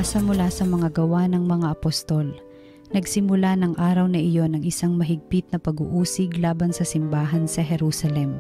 Binabasa mula sa mga gawa ng mga apostol. Nagsimula ng araw na iyon ang isang mahigpit na pag-uusig laban sa simbahan sa Jerusalem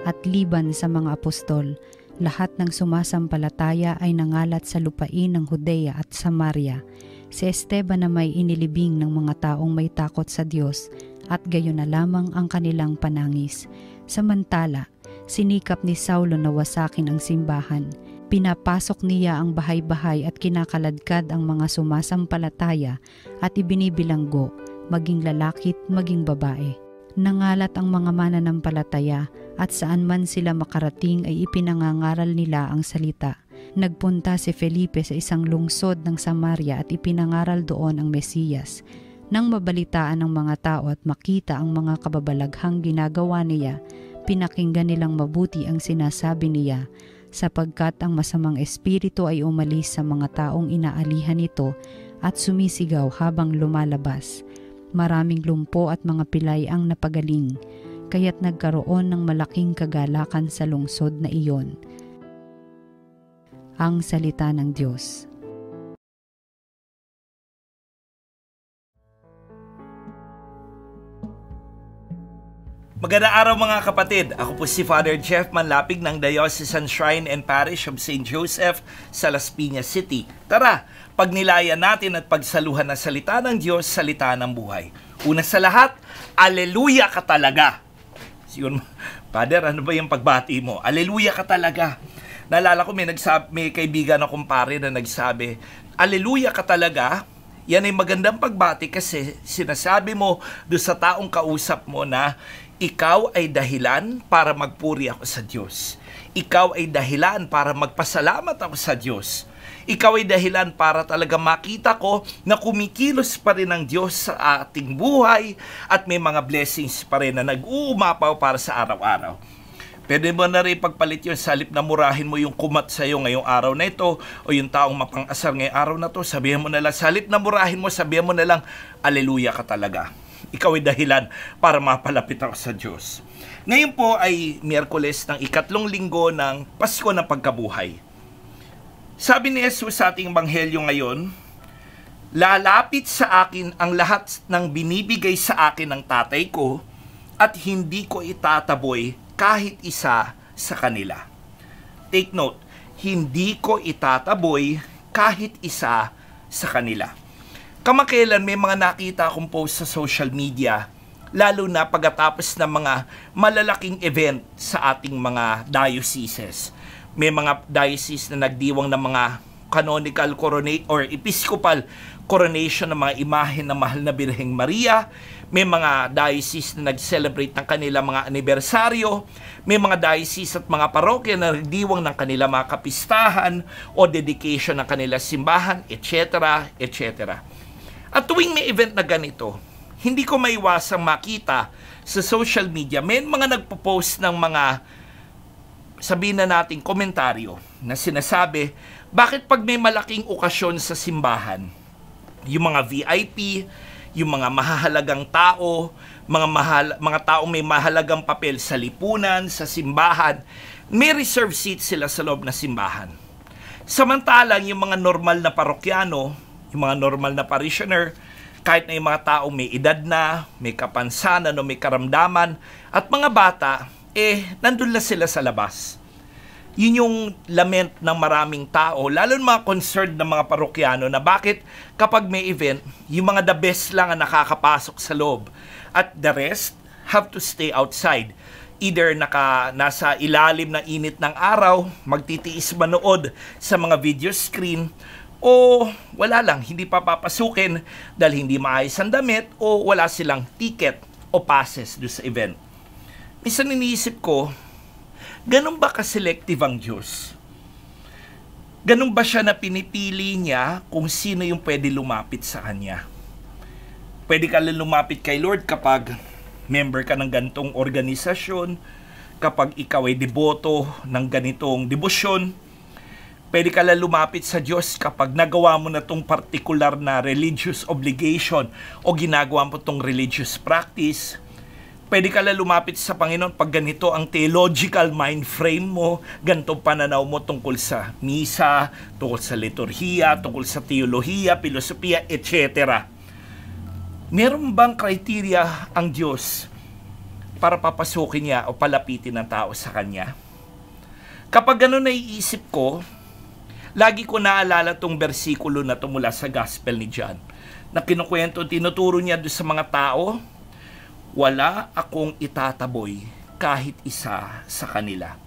at liban sa mga apostol. Lahat ng sumasampalataya ay nangalat sa lupain ng Judea at Samaria. Si Esteban na may inilibing ng mga taong may takot sa Diyos at gayon na lamang ang kanilang panangis. Samantala, sinikap ni Saulo na wasakin ang simbahan. Pinapasok niya ang bahay-bahay at kinakaladkad ang mga sumasampalataya at ibinibilanggo, maging lalaki't maging babae. Nangalat ang mga mananampalataya at saan man sila makarating ay ipinangangaral nila ang salita. Nagpunta si Felipe sa isang lungsod ng Samaria at ipinangaral doon ang Mesiyas. Nang mabalitaan ng mga tao at makita ang mga kababalaghang ginagawa niya, pinakinggan nilang mabuti ang sinasabi niya, sapagkat ang masamang espiritu ay umalis sa mga taong inaalihan nito at sumisigaw habang lumalabas. Maraming lumpo at mga pilay ang napagaling, kaya't nagkaroon ng malaking kagalakan sa lungsod na iyon. Ang salita ng Diyos. Magandang araw mga kapatid. Ako po si Father Jeff Manlapig ng Diocesan Shrine and Parish of St. Joseph sa Las Piñas City. Tara, pagnilayan natin at pagsaluhan ng salita ng Diyos, salita ng buhay. Una sa lahat, Aleluya ka talaga. Yun, Father, ano ba yung pagbati mo? Aleluya ka talaga. Naalala ko may kaibigan akong pare na nagsabi, Aleluya ka talaga. Yan ay magandang pagbati kasi sinasabi mo doon sa taong kausap mo na ikaw ay dahilan para magpuri ako sa Diyos. Ikaw ay dahilan para magpasalamat ako sa Diyos. Ikaw ay dahilan para talaga makita ko na kumikilos pa rin ang Diyos sa ating buhay at may mga blessings pa rin na nag-uumapaw para sa araw-araw. Pwede mo na rin pagpalit yun sa halip na murahin mo yung kumat sa'yo ngayong araw na ito o yung taong mapang-asar ngayong araw na to. Sabihin mo na lang, sa halip na murahin mo, sabihin mo na lang, Aleluya ka talaga. Ikaw ay dahilan para mapalapit ako sa Diyos. Ngayon po ay Miyerkules ng ikatlong linggo ng Pasko ng Pagkabuhay. Sabi ni Jesus sa ating Ebanghelyo ngayon, lalapit sa akin ang lahat ng binibigay sa akin ng tatay ko at hindi ko itataboy kahit isa sa kanila. Take note, hindi ko itataboy kahit isa sa kanila. Kamakailan may mga nakita akong post sa social media, lalo na pagkatapos ng mga malalaking event sa ating mga dioceses. May mga diocese na nagdiwang ng mga canonical or episcopal coronation ng mga imahe ng mahal na Birheng Maria. May mga diocese na nag-celebrate ng kanilang mga anibersaryo. May mga diocese at mga parokya na nagdiwang ng kanilang mga kapistahan o dedication ng kanilang simbahan, etc., etc. At tuwing may event na ganito, hindi ko maiwasang makita sa social media, may mga nagpo-post ng mga, sabihin na natin, komentaryo na sinasabi, bakit pag may malaking okasyon sa simbahan, yung mga VIP, yung mga mahahalagang tao, mga taong may mahalagang papel sa lipunan, sa simbahan, may reserve seat sila sa loob na simbahan. Samantalang yung mga normal na parokyano, yung mga normal na parishioner, kahit na yung mga taong may edad na, may kapansanan o may karamdaman, at mga bata, nandun lang sila sa labas. Yun yung lament ng maraming tao, lalo ng mga concerned ng mga parokyano na bakit kapag may event, yung mga the best lang ang nakakapasok sa loob at the rest have to stay outside. Either nasa ilalim ng init ng araw, magtitiis manood sa mga video screen, o wala lang, hindi pa papasukin dahil hindi maayos ang damit o wala silang ticket o passes doon sa event. Minsan iniisip ko, ganun ba ka-selective ang Diyos? Ganun ba siya na pinipili niya kung sino yung pwede lumapit sa Kanya? Pwede ka lang lumapit kay Lord kapag member ka ng ganitong organisasyon, kapag ikaw ay deboto ng ganitong debosyon. Pwede ka lang lumapit sa Diyos kapag nagawa mo na itong particular na religious obligation o ginagawa mo itong religious practice. Pwede ka lang lumapit sa Panginoon pag ganito ang theological mind frame mo, ganitong pananaw mo tungkol sa misa, tungkol sa liturhiya, tungkol sa teolohiya, filosofiya, etc. Meron bang criteria ang Diyos para papasukin niya o palapitin ng tao sa Kanya? Kapag gano'n naiisip ko, lagi ko naalala tong bersikulo na ito mula sa Gospel ni John, na kinukwento, tinuturo niya doon sa mga tao, wala akong itataboy kahit isa sa kanila.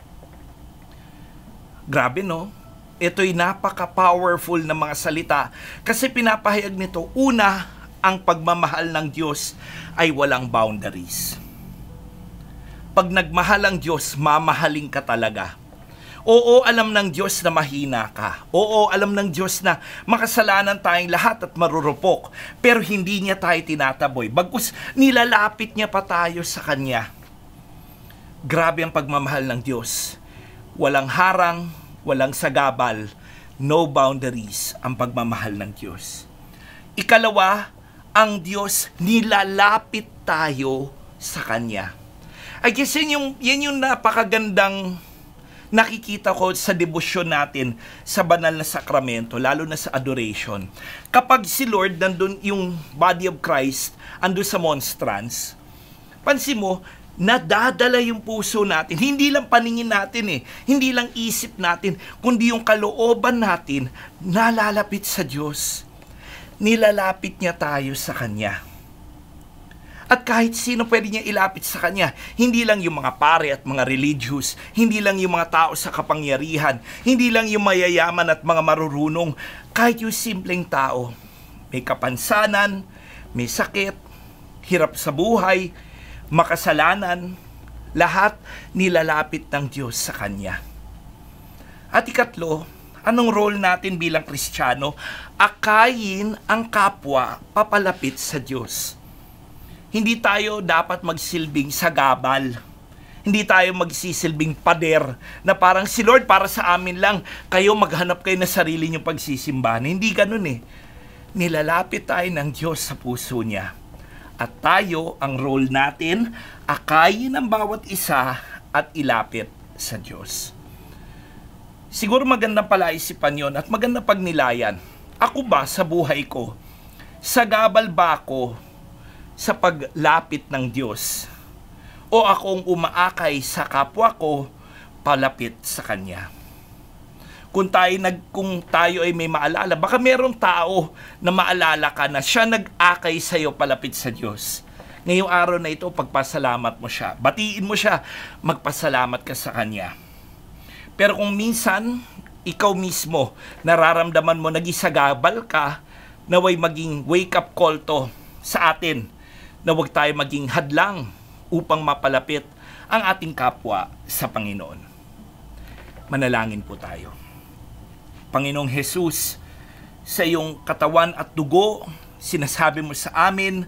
Grabe, no? Ito'y napaka-powerful na mga salita kasi pinapahayag nito, una, ang pagmamahal ng Diyos ay walang boundaries. Pag nagmahal ang Diyos, mamahalin ka talaga. Oo, alam ng Diyos na mahina ka. Oo, alam ng Diyos na makasalanan tayong lahat at marurupok. Pero hindi niya tayo tinataboy. Bagkus nilalapit niya pa tayo sa Kanya. Grabe ang pagmamahal ng Diyos. Walang harang, walang sagabal, no boundaries ang pagmamahal ng Diyos. Ikalawa, ang Diyos nilalapit tayo sa Kanya. I guess yan yung napakagandang nakikita ko sa debosyon natin sa banal na sakramento, lalo na sa adoration. Kapag si Lord nandun yung body of Christ, andun sa monstrance, pansin mo, nadadala yung puso natin. Hindi lang paningin natin hindi lang isip natin, kundi yung kalooban natin nalalapit sa Diyos. Nilalapit niya tayo sa Kanya. At kahit sino pwede niya ilapit sa Kanya. Hindi lang yung mga pare at mga religious, hindi lang yung mga tao sa kapangyarihan, hindi lang yung mayayaman at mga marurunong, kahit yung simpleng tao. May kapansanan, may sakit, hirap sa buhay, makasalanan, lahat nilalapit ng Diyos sa Kanya. At ikatlo, anong role natin bilang Kristiyano? Akayin ang kapwa papalapit sa Diyos. Hindi tayo dapat magsilbing sagabal. Hindi tayo magsisilbing pader na parang si Lord para sa amin lang, kayo maghanap kayo na sarili niyong pagsisimbahan. Hindi ganun Nilalapit tayo ng Diyos sa puso niya. At tayo, ang role natin, akayin ang bawat isa at ilapit sa Diyos. Siguro magandang palaisipan yon at magandang pagnilayan. Ako ba sa buhay ko, sagabal ba ako sa paglapit ng Diyos? O akong umaakay sa kapwa ko palapit sa Kanya? Kung tayo ay may maalala, baka merong tao na maalala ka na siya nag-akay sa iyo palapit sa Diyos. Ngayong araw na ito, pagpasalamat mo siya. Batiin mo siya, magpasalamat ka sa Kanya. Pero kung minsan, ikaw mismo, nararamdaman mo, nagisagabal ka, naway maging wake-up call to sa atin, na huwag tayo maging hadlang upang mapalapit ang ating kapwa sa Panginoon. Manalangin po tayo. Panginoong Jesus, sa iyong katawan at dugo, sinasabi mo sa amin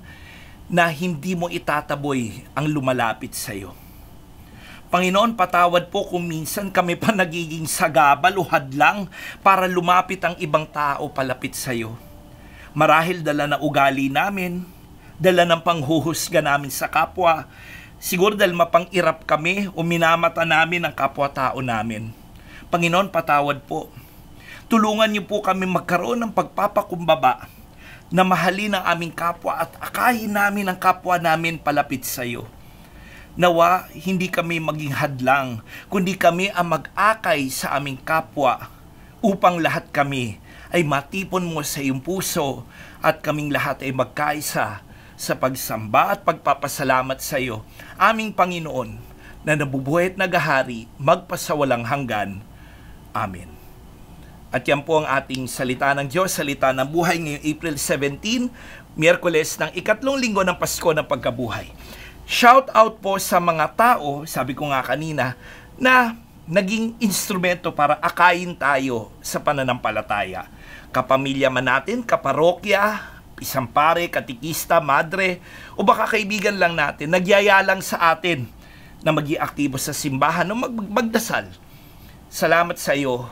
na hindi mo itataboy ang lumalapit sa iyo. Panginoon, patawad po kung minsan kami pa nagiging sagabal o hadlang para lumapit ang ibang tao palapit sa iyo. Marahil dala na ugali namin, dala ng panghuhusga namin sa kapwa, siguro dahil mapang-irap kami o minamata namin ang kapwa-tao namin. Panginoon, patawad po. Tulungan niyo po kami magkaroon ng pagpapakumbaba na mahalin ang aming kapwa at akayin namin ang kapwa namin palapit sa iyo. Nawa, hindi kami maging hadlang, kundi kami ang mag-akay sa aming kapwa upang lahat kami ay matipon mo sa iyong puso at kaming lahat ay magkaisa sa pagsamba at pagpapasalamat sa iyo, aming Panginoon, na nabubuhay at nagahari, magpasawalang hanggan. Amen. At yan po ang ating salita ng Diyos, salita ng buhay ngayong April 17, Miyerkules ng ikatlong linggo ng Pasko ng Pagkabuhay. Shout out po sa mga tao, sabi ko nga kanina, na naging instrumento para akayin tayo sa pananampalataya. Kapamilya man natin, kaparokya, isang pare, katikista, madre, o baka kaibigan lang natin, nagyaya lang sa atin na maging aktibo sa simbahan o magdasal. Salamat sa iyo,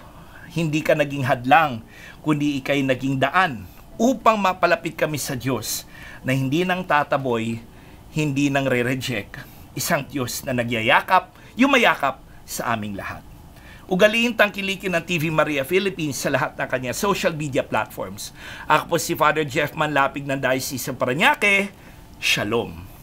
hindi ka naging hadlang, kundi ikay naging daan upang mapalapit kami sa Diyos na hindi nang tataboy, hindi nang re-reject, isang Diyos na nagyayakap, yumayakap sa aming lahat. Ugaliin tangkilikin ng TV Maria Philippines sa lahat ng kanya social media platforms. Ako po si Father Jeff Manlapig ng Diocese ng Parañaque. Shalom.